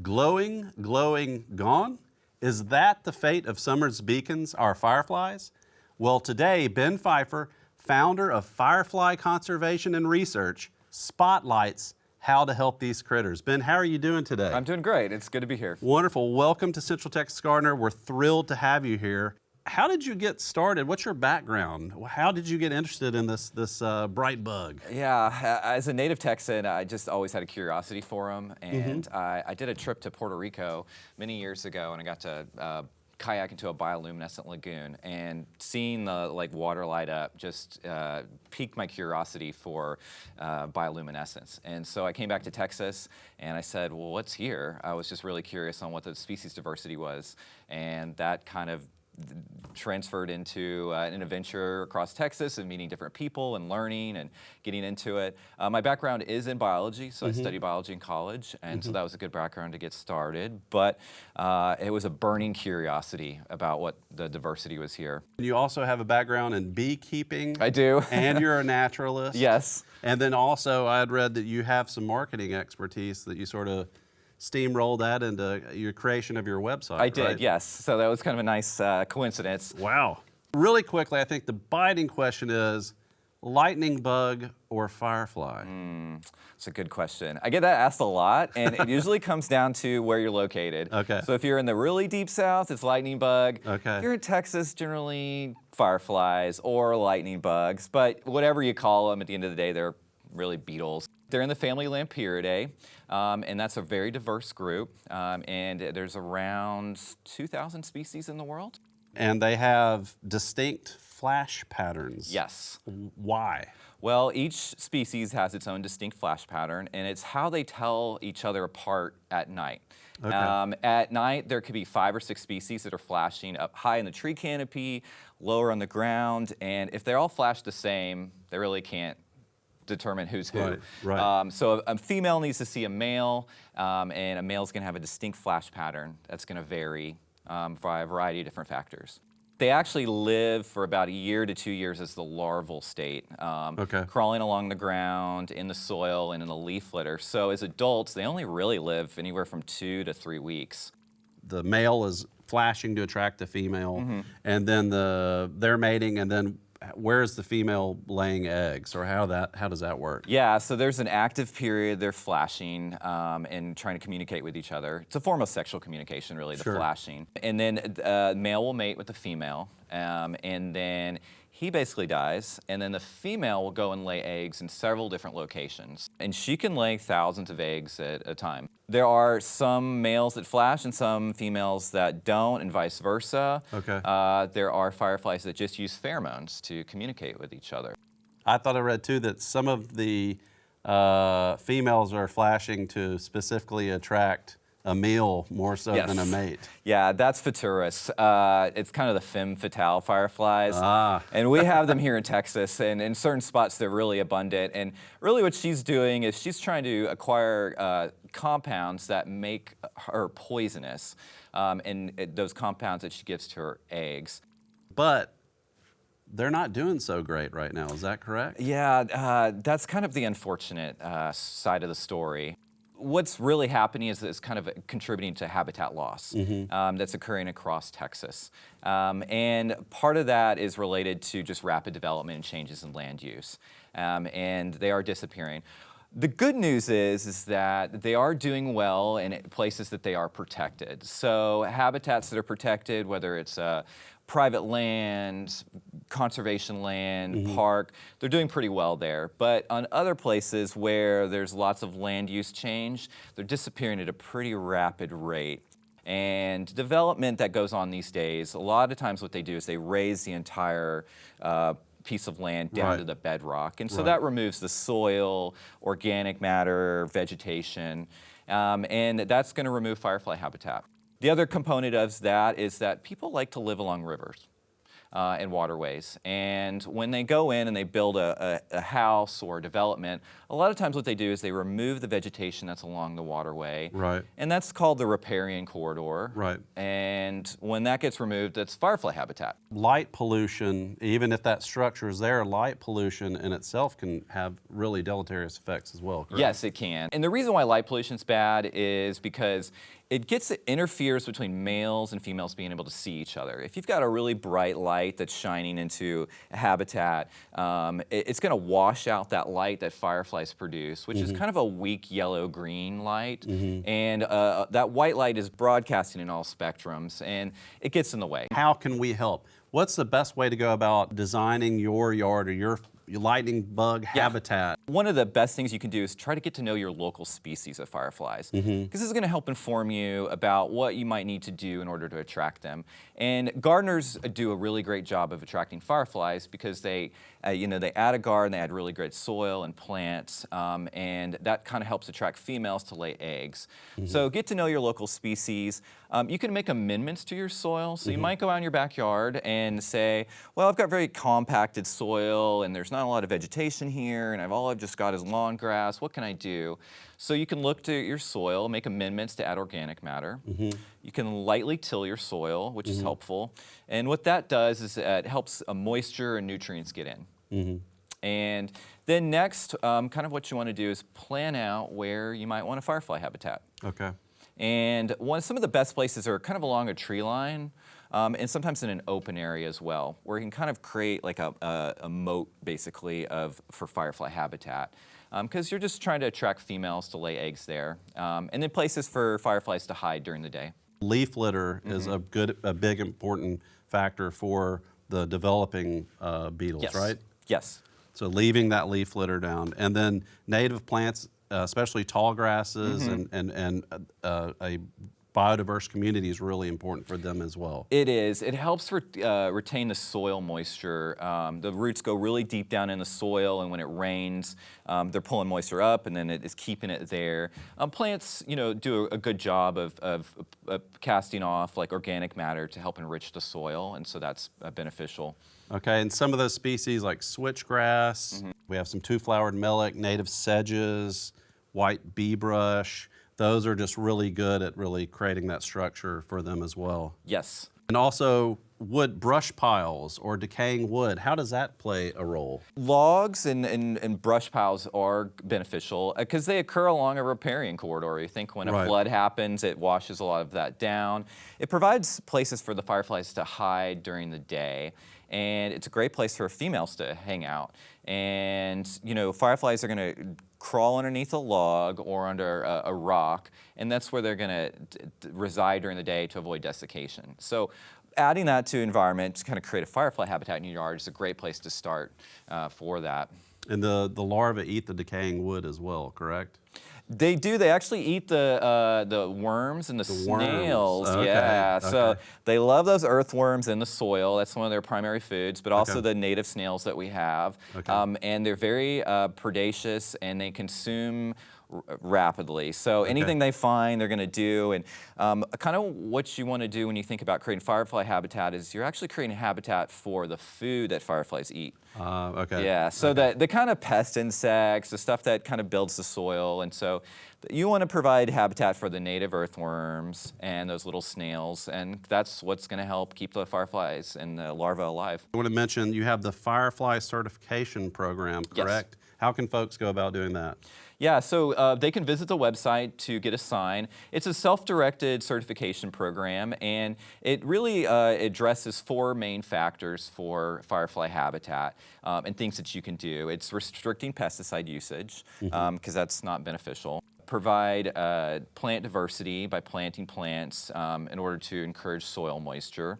glowing, glowing, gone? Is that the fate of summer's beacons, our fireflies? Well, today, Ben Pfeiffer, founder of Firefly Conservation and Research, spotlights how to help these critters. Ben, how are you doing today? I'm doing great. It's good to be here. Wonderful. Welcome to Central Texas Gardener. We're thrilled to have you here. How did you get started? What's your background? How did you get interested in this bright bug? Yeah, as a native Texan, I just always had a curiosity for them, and I did a trip to Puerto Rico many years ago, and I got to kayak into a bioluminescent lagoon, and seeing the water light up just piqued my curiosity for bioluminescence. And so I came back to Texas, and I said, well, what's here? I was just really curious on what the species diversity was, and that kind of transferred into an adventure across Texas and meeting different people and learning and getting into it. My background is in biology, so I studied biology in college, and so that was a good background to get started. But it was a burning curiosity about what the diversity was here. You also have a background in beekeeping. I do. And you're a naturalist. Yes. And then also I had read that you have some marketing expertise that you sort of steamroll that into your creation of your website. I did, right? yes. So that was kind of a nice coincidence. Wow. Really quickly, I think the biting question is lightning bug or firefly? It's a good question. I get that asked a lot, and it usually comes down to where you're located. Okay. So if you're in the really deep south, it's lightning bug. Okay. If you're in Texas, generally fireflies or lightning bugs. But whatever you call them, at the end of the day, they're really beetles. They're in the family Lampyridae, and that's a very diverse group, and there's around 2,000 species in the world. And they have distinct flash patterns. Yes. Why? Well, each species has its own distinct flash pattern, and it's how they tell each other apart at night. Okay. At night, there could be 5 or 6 species that are flashing up high in the tree canopy, lower on the ground, and if they're all flashed the same, they really can't determine who's who. Right. So a female needs to see a male, and a male's going to have a distinct flash pattern that's going to vary by a variety of different factors. They actually live for about 1 year to 2 years as the larval state, crawling along the ground, in the soil, and in the leaf litter. So as adults, they only really live anywhere from 2 to 3 weeks. The male is flashing to attract the female, and then they're mating, and then where's the female laying eggs, or how does that work? Yeah, so there's an active period, they're flashing and trying to communicate with each other. It's a form of sexual communication, really, the flashing. And then the male will mate with the female, and then he basically dies, and then the female will go and lay eggs in several different locations. And she can lay thousands of eggs at a time. There are some males that flash and some females that don't, and vice versa. Okay. There are fireflies that just use pheromones to communicate with each other. I thought I read too that some of the females are flashing to specifically attract a meal more so than a mate. Yeah, that's Phaturus. It's kind of the femme fatale fireflies. Ah. And we have them here in Texas, and in certain spots they're really abundant. And really what she's doing is she's trying to acquire compounds that make her poisonous, and those compounds that she gives to her eggs. But they're not doing so great right now, is that correct? Yeah, that's kind of the unfortunate side of the story. What's really happening is it's kind of contributing to habitat loss that's occurring across Texas. And part of that is related to just rapid development and changes in land use. And they are disappearing. The good news is that they are doing well in places that they are protected. So habitats that are protected, whether it's private land, conservation land, park, they're doing pretty well there. But on other places where there's lots of land use change, they're disappearing at a pretty rapid rate. And development that goes on these days, a lot of times what they do is they raise the entire piece of land down to the bedrock. And so that removes the soil, organic matter, vegetation, and that's going to remove firefly habitat. The other component of that is that people like to live along rivers. and waterways. And when they go in and they build a house or a development, a lot of times what they do is they remove the vegetation that's along the waterway. Right. And that's called the riparian corridor. Right. And when that gets removed, that's firefly habitat. Light pollution, even if that structure is there, light pollution in itself can have really deleterious effects as well, correct? Yes, it can. And the reason why light pollution is bad is because it interferes between males and females being able to see each other. If you've got a really bright light that's shining into a habitat, it's going to wash out that light that fireflies produce, which is kind of a weak yellow-green light. And that white light is broadcasting in all spectrums, and it gets in the way. How can we help? What's the best way to go about designing your yard or your lightning bug habitat? One of the best things you can do is try to get to know your local species of fireflies, because this is going to help inform you about what you might need to do in order to attract them. And gardeners do a really great job of attracting fireflies because they add a garden, they add really great soil and plants, and that kind of helps attract females to lay eggs. So get to know your local species. You can make amendments to your soil. So you might go out in your backyard and say, well, I've got very compacted soil and there's not a lot of vegetation here and all I've just got is lawn grass. What can I do? So you can look to your soil, make amendments to add organic matter. You can lightly till your soil, which is helpful. And what that does is it helps moisture and nutrients get in. And then next, kind of what you want to do is plan out where you might want a firefly habitat. Okay. And some of the best places are kind of along a tree line, and sometimes in an open area as well, where you can kind of create like a moat, basically, for firefly habitat. Because you're just trying to attract females to lay eggs there. And then places for fireflies to hide during the day. Leaf litter is a big, important factor for the developing beetles, Yes. right? Yes. So leaving that leaf litter down. And then native plants, especially tall grasses and a biodiverse community is really important for them as well. It is. It helps retain the soil moisture. The roots go really deep down in the soil, and when it rains, they're pulling moisture up, and then it is keeping it there. Plants, do a good job of casting off like organic matter to help enrich the soil, and so that's beneficial. Okay, and some of those species like switchgrass, we have some two-flowered melic, native sedges, white bee brush. Those are just really good at really creating that structure for them as well. Yes. And also wood brush piles or decaying wood. How does that play a role? Logs and brush piles are beneficial because they occur along a riparian corridor. You think when a flood happens, it washes a lot of that down. It provides places for the fireflies to hide during the day. And it's a great place for females to hang out. And, fireflies are going to crawl underneath a log or under a rock, and that's where they're going to reside during the day to avoid desiccation. So adding that to environment to kind of create a firefly habitat in your yard is a great place to start for that. And the larvae eat the decaying wood as well, correct? They do. They actually eat the worms and the snails. Okay. Yeah. Okay. So they love those earthworms in the soil. That's one of their primary foods, but also the native snails that we have. Okay. And they're very predaceous, and they consume rapidly. So anything they find, they're going to do. And kind of what you want to do when you think about creating firefly habitat is you're actually creating habitat for the food that fireflies eat. Okay. Yeah, so the kind of pest insects, the stuff that kind of builds the soil, and so you want to provide habitat for the native earthworms and those little snails, and that's what's going to help keep the fireflies and the larvae alive. I want to mention you have the Firefly certification program, correct? Yes. How can folks go about doing that? Yeah, so they can visit the website to get a sign. It's a self-directed certification program, and it really addresses 4 main factors for firefly habitat and things that you can do. It's restricting pesticide usage, because that's not beneficial. Provide plant diversity by planting plants in order to encourage soil moisture.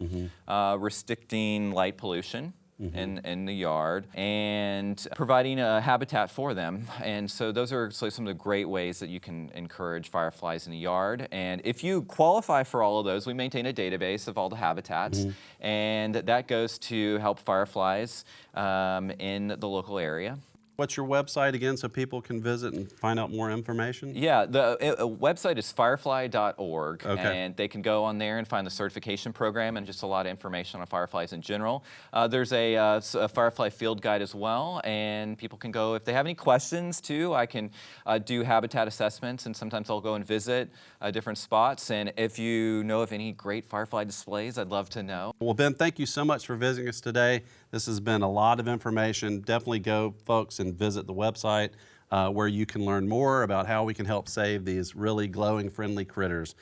Restricting light pollution in the yard, and providing a habitat for them. And so those are some of the great ways that you can encourage fireflies in the yard. And if you qualify for all of those, we maintain a database of all the habitats, and that goes to help fireflies in the local area. What's your website again so people can visit and find out more information? Yeah, the website is firefly.org, Okay. and they can go on there and find the certification program and just a lot of information on fireflies in general. There's a Firefly field guide as well, and people can go, if they have any questions too, I can do habitat assessments, and sometimes I'll go and visit different spots. And if you know of any great Firefly displays, I'd love to know. Well, Ben, thank you so much for visiting us today. This has been a lot of information. Definitely go, folks, and visit the website where you can learn more about how we can help save these really glowing, friendly critters.